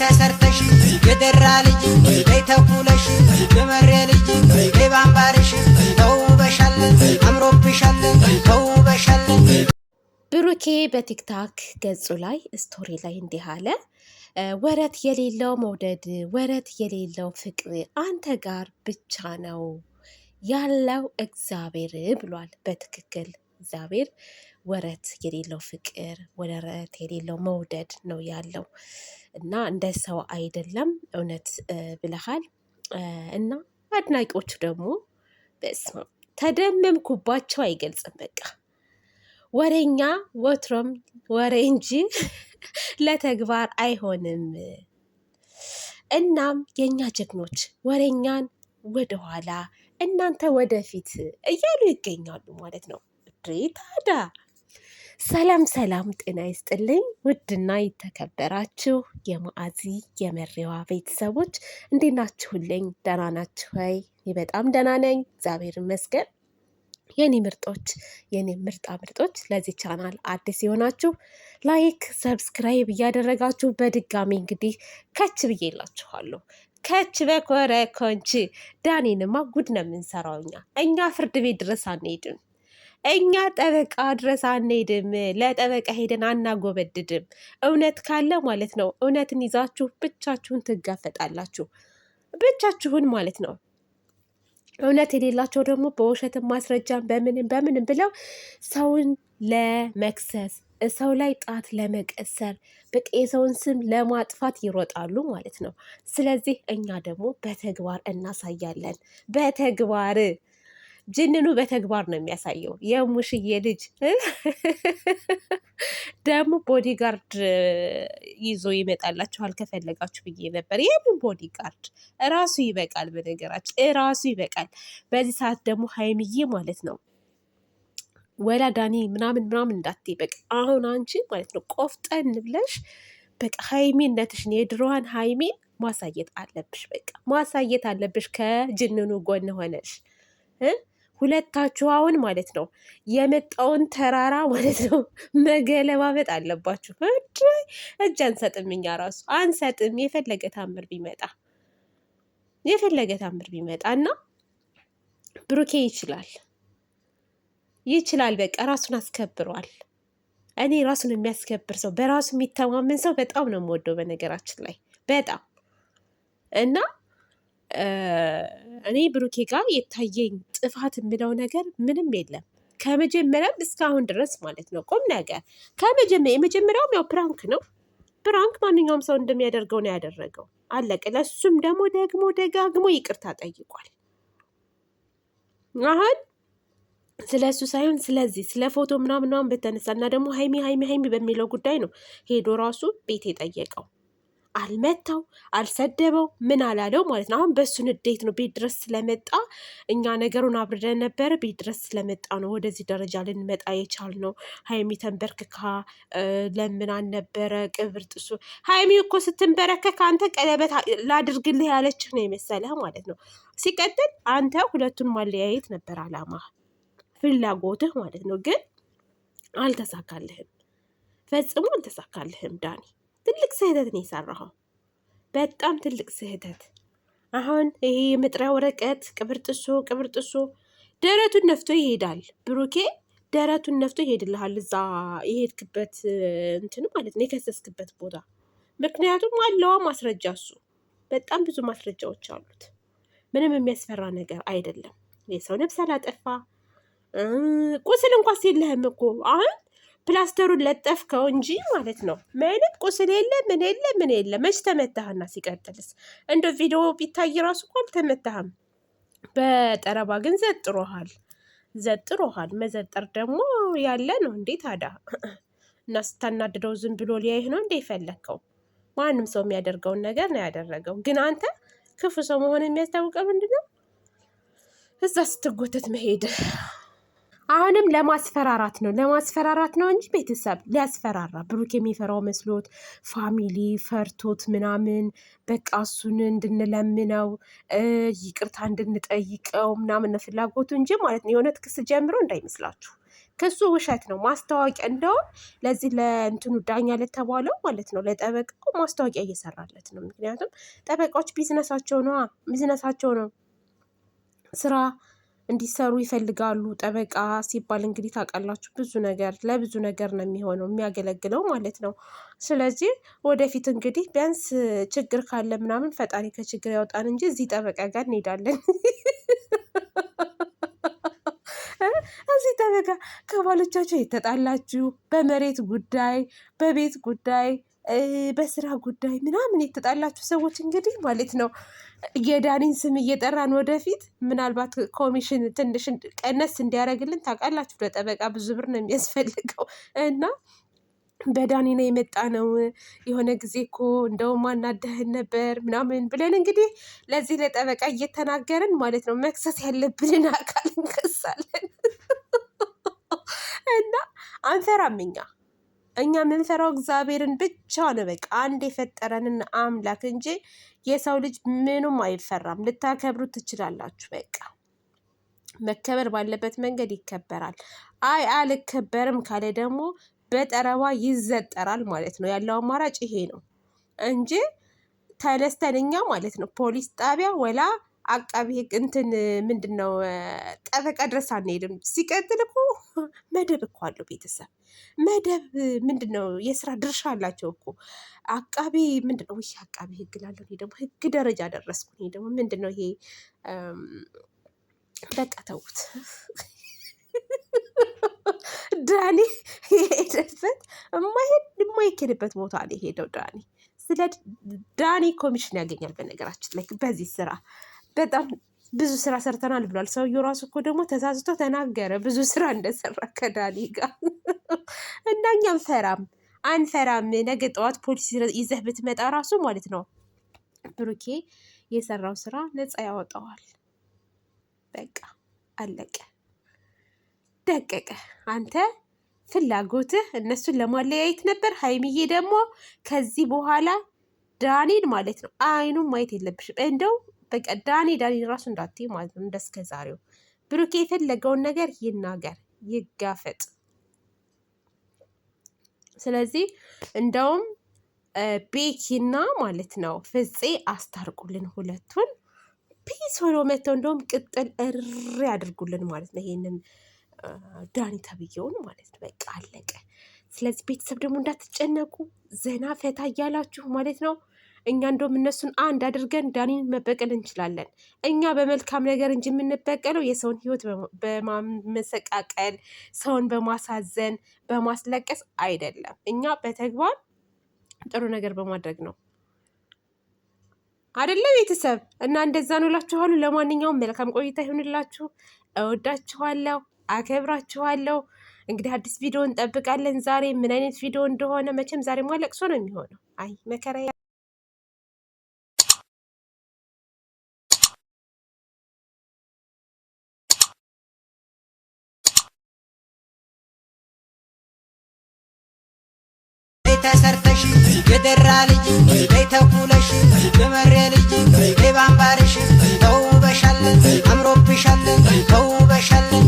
ተሰርተሽ የደራ ልጅ ተኩለሽ የመሬ ልጅ ባምባርሽ ተውበሻለን አምሮብሻለን ተውበሻለን። ብሩኬ በቲክታክ ገጹ ላይ ስቶሪ ላይ እንዲህ አለ። ወረት የሌለው መውደድ፣ ወረት የሌለው ፍቅር አንተ ጋር ብቻ ነው ያለው እግዚአብሔር ብሏል። በትክክል እግዚአብሔር ወረት የሌለው ፍቅር፣ ወረት የሌለው መውደድ ነው ያለው እና እንደ ሰው አይደለም። እውነት ብለሃል። እና አድናቂዎቹ ደግሞ በስመ አብ ተደመምኩባቸው አይገልጽም። በቃ ወሬኛ ወትሮም ወሬ እንጂ ለተግባር አይሆንም። እናም የእኛ ጀግኖች ወሬኛን ወደኋላ እናንተ ወደፊት እያሉ ይገኛሉ ማለት ነው። ታዲያ ሰላም ሰላም፣ ጤና ይስጥልኝ ውድና የተከበራችሁ የማዓዚ የመሪዋ ቤተሰቦች እንዴት ናችሁልኝ? ደህና ናችሁ ወይ? እኔ በጣም ደህና ነኝ፣ እግዚአብሔር ይመስገን። የኔ ምርጦች፣ የኔ ምርጣ ምርጦች፣ ለዚህ ቻናል አዲስ የሆናችሁ ላይክ ሰብስክራይብ እያደረጋችሁ በድጋሚ እንግዲህ ከች ብዬላችኋለሁ። ከች በኮረኮንች ዳኒንማ ጉድ ነው የምንሰራው። እኛ ፍርድ ቤት ድረስ አንሄድም። እኛ ጠበቃ ድረስ አንሄድም። ለጠበቃ ሄደን አናጎበድድም። እውነት ካለ ማለት ነው እውነትን ይዛችሁ ብቻችሁን ትጋፈጣላችሁ። ብቻችሁን ማለት ነው። እውነት የሌላቸው ደግሞ በውሸትን ማስረጃን በምንም ብለው ሰውን ለመክሰስ ሰው ላይ ጣት ለመቀሰር በቃ የሰውን ስም ለማጥፋት ይሮጣሉ ማለት ነው። ስለዚህ እኛ ደግሞ በተግባር እናሳያለን። በተግባር ጅንኑ በተግባር ነው የሚያሳየው። የሙሽዬ ልጅ ደግሞ ቦዲጋርድ ይዞ ይመጣላችኋል ከፈለጋችሁ ብዬ ነበር። የምን ቦዲጋርድ? እራሱ ይበቃል። በነገራችን እራሱ ይበቃል። በዚህ ሰዓት ደግሞ ሀይሚዬ ማለት ነው ወላ ዳኒ ምናምን እንዳትይ። በቃ አሁን አንቺ ማለት ነው ቆፍጠን ብለሽ በቃ ሀይሚነትሽን የድሮዋን ሀይሚን ማሳየት አለብሽ። በቃ ማሳየት አለብሽ ከጅንኑ ጎን ሆነሽ ሁለታችሁ አሁን ማለት ነው የመጣውን ተራራ ማለት ነው መገለባበጥ አለባችሁ። እጅ አንሰጥም፣ እኛ ራሱ አንሰጥም። የፈለገ ታምር ቢመጣ እና ብሩኬ ይችላል። በቃ ራሱን አስከብሯል። እኔ ራሱን የሚያስከብር ሰው፣ በራሱ የሚተማመን ሰው በጣም ነው የምወደው በነገራችን ላይ በጣም እና እኔ ብሩኬ ጋር የታየኝ ጥፋት የምለው ነገር ምንም የለም ከመጀመሪያም እስካሁን ድረስ ማለት ነው። ቁም ነገር የመጀመሪያውም ያው ፕራንክ ነው። ፕራንክ ማንኛውም ሰው እንደሚያደርገው ነው ያደረገው። አለቀ። ለሱም ደግሞ ደጋግሞ ይቅርታ ጠይቋል። አሁን ስለ እሱ ሳይሆን ስለዚህ ስለ ፎቶ ምናምን በተነሳ እና ደግሞ ሀይሚ በሚለው ጉዳይ ነው ሄዶ ራሱ ቤት የጠየቀው። አልመታው፣ አልሰደበው፣ ምን አላለው ማለት ነው። አሁን በእሱ ንዴት ነው ቤት ድረስ ስለመጣ እኛ ነገሩን አብርደን ነበረ። ቤት ድረስ ስለመጣ ነው ወደዚህ ደረጃ ልንመጣ የቻልነው። ሀይሚ ተንበርክካ ለምናን ነበረ ቅብር ጥሱ። ሀይሚ እኮ ስትንበረከክ አንተ ቀለበት ላድርግልህ ያለችህ ነው የመሰለህ ማለት ነው። ሲቀጥል አንተ ሁለቱን ማለያየት ነበር አላማ ፍላጎትህ ማለት ነው። ግን አልተሳካልህም፣ ፈጽሞ አልተሳካልህም ዳኒ። ትልቅ ስህተት ነው የሰራኸው፣ በጣም ትልቅ ስህተት። አሁን ይሄ የመጥሪያ ወረቀት ቅብርጥሶ ደረቱን ነፍቶ ይሄዳል። ብሩኬ ደረቱን ነፍቶ ይሄድልሃል፣ እዛ የሄድክበት እንትን ማለት ነው የከሰስክበት ቦታ። ምክንያቱም አለዋ ማስረጃ፣ እሱ በጣም ብዙ ማስረጃዎች አሉት። ምንም የሚያስፈራ ነገር አይደለም። የሰው ነፍስ አላጠፋ፣ ቁስል እንኳስ የለህም እኮ አሁን ፕላስተሩን ለጠፍከው እንጂ ማለት ነው። ምንም ቁስል የለ ምን የለ። መች ተመታህና? ሲቀጥልስ እንደ ቪዲዮ ቢታይ ራሱ እኮ አልተመታህም። በጠረባ ግን ዘጥሮሃል። መዘጠር ደግሞ ያለ ነው እንዴ ታዲያ? እና ስታናድደው ዝም ብሎ ሊያይህ ነው እንዴ የፈለግከው? ማንም ሰው የሚያደርገውን ነገር ነው ያደረገው። ግን አንተ ክፉ ሰው መሆን የሚያስታውቀው ምንድን ነው? እዛ ስትጎተት መሄድ አሁንም ለማስፈራራት ነው እንጂ ቤተሰብ ሊያስፈራራ ብሩክ የሚፈራው መስሎት ፋሚሊ ፈርቶት ምናምን በቃ እሱን እንድንለምነው ይቅርታ እንድንጠይቀው ምናምን ፍላጎቱ እንጂ ማለት ነው። የእውነት ክስ ጀምሮ እንዳይመስላችሁ ክሱ ውሸት ነው። ማስታወቂያ እንደውም ለዚህ ለእንትኑ ዳኛ ለተባለው ማለት ነው ለጠበቃው ማስታወቂያ እየሰራለት ነው። ምክንያቱም ጠበቃዎች ቢዝነሳቸው ነው ስራ እንዲሰሩ ይፈልጋሉ። ጠበቃ ሲባል እንግዲህ ታውቃላችሁ ለብዙ ነገር ነው የሚሆነው የሚያገለግለው ማለት ነው። ስለዚህ ወደፊት እንግዲህ ቢያንስ ችግር ካለ ምናምን ፈጣሪ ከችግር ያውጣን እንጂ እዚህ ጠበቃ ጋር እንሄዳለን። እዚህ ጠበቃ ከባሎቻቸው የተጣላችሁ በመሬት ጉዳይ፣ በቤት ጉዳይ፣ በስራ ጉዳይ ምናምን የተጣላችሁ ሰዎች እንግዲህ ማለት ነው የዳኒን ስም እየጠራን ወደፊት ምናልባት ኮሚሽን ትንሽ ቀነስ እንዲያደርግልን ታውቃላችሁ። ለጠበቃ ብዙ ብር ነው የሚያስፈልገው እና በዳኒ ነው የመጣ ነው። የሆነ ጊዜ እኮ እንደውም አናደህን ነበር ምናምን ብለን እንግዲህ ለዚህ ለጠበቃ እየተናገርን ማለት ነው መክሰስ ያለብንን አካል እንከሳለን። እና አንፈራም እኛ የምንፈራው እግዚአብሔርን ብቻ ነው። በቃ አንድ የፈጠረንን አምላክ እንጂ የሰው ልጅ ምኑም አይፈራም። ልታከብሩ ትችላላችሁ። በቃ መከበር ባለበት መንገድ ይከበራል። አልከበርም ካለ ደግሞ በጠረባ ይዘጠራል ማለት ነው። ያለው አማራጭ ይሄ ነው እንጂ ተነስተን እኛ ማለት ነው ፖሊስ ጣቢያ ወላ አቃቢ ሕግ እንትን ምንድን ነው ጠበቃ ድረስ አንሄድም። ሲቀጥል እኮ መደብ እኮ አለው ቤተሰብ መደብ ምንድን ነው የስራ ድርሻ አላቸው እኮ አቃቢ ምንድን ነው አቃቢ ሕግ ላለሁ ደግሞ ሕግ ደረጃ ደረስኩ። ደግሞ ምንድን ነው ይሄ በቃ ተውት። ዳኒ የሄደበት የማይኬድበት ቦታ ላይ ሄደው ዳኒ ስለ ዳኒ ኮሚሽን ያገኛል። በነገራችን ላይ በዚህ ስራ በጣም ብዙ ስራ ሰርተናል ብሏል ሰውየው ራሱ እኮ ደግሞ ተሳስቶ ተናገረ ብዙ ስራ እንደሰራ ከዳኒ ጋር እና እኛ አንፈራም። ነገ ጠዋት ፖሊስ ይዘህ ብትመጣ ራሱ ማለት ነው ብሩኬ የሰራው ስራ ነፃ ያወጣዋል። በቃ አለቀ ደቀቀ። አንተ ፍላጎትህ እነሱን ለማለያየት ነበር። ሀይሚዬ ደግሞ ከዚህ በኋላ ዳኒን ማለት ነው አይኑን ማየት የለብሽም። እንደው በቃ ዳኒ ራሱ እንዳትዪ ማለት ነው። እንደስከ ዛሬው ብሩኬ የፈለገውን ነገር ይናገር ይጋፈጥ። ስለዚህ እንደውም ቤኪና ማለት ነው ፍፄ አስታርቁልን፣ ሁለቱን ፒስ ሆኖ መጥተው እንደውም ቅጥል እሪ ያድርጉልን ማለት ነው። ይሄንን ዳኒ ተብዬውን ማለት ነው። በቃ አለቀ። ስለዚህ ቤተሰብ ደግሞ እንዳትጨነቁ ዘና ፈታ እያላችሁ ማለት ነው። እኛ እንደውም እነሱን አንድ አድርገን ዳኒን መበቀል እንችላለን። እኛ በመልካም ነገር እንጂ የምንበቀለው የሰውን ሕይወት በማመሰቃቀል ሰውን በማሳዘን በማስለቀስ አይደለም። እኛ በተግባር ጥሩ ነገር በማድረግ ነው አይደለ ቤተሰብ? እና እንደዛ ነው እላችኋለሁ። ለማንኛውም መልካም ቆይታ ይሁንላችሁ። እወዳችኋለሁ፣ አከብራችኋለሁ። እንግዲህ አዲስ ቪዲዮ እንጠብቃለን። ዛሬ ምን አይነት ቪዲዮ እንደሆነ መቼም ዛሬ ለቅሶ ነው የሚሆነው። አይ መከራ ተሰርተሽ የደራ ልጅ ተኩለሽ የመሬ ልጅ ባምባርሽ ተውበሻለን፣ አምሮብሻለን፣ ተውበሻለን።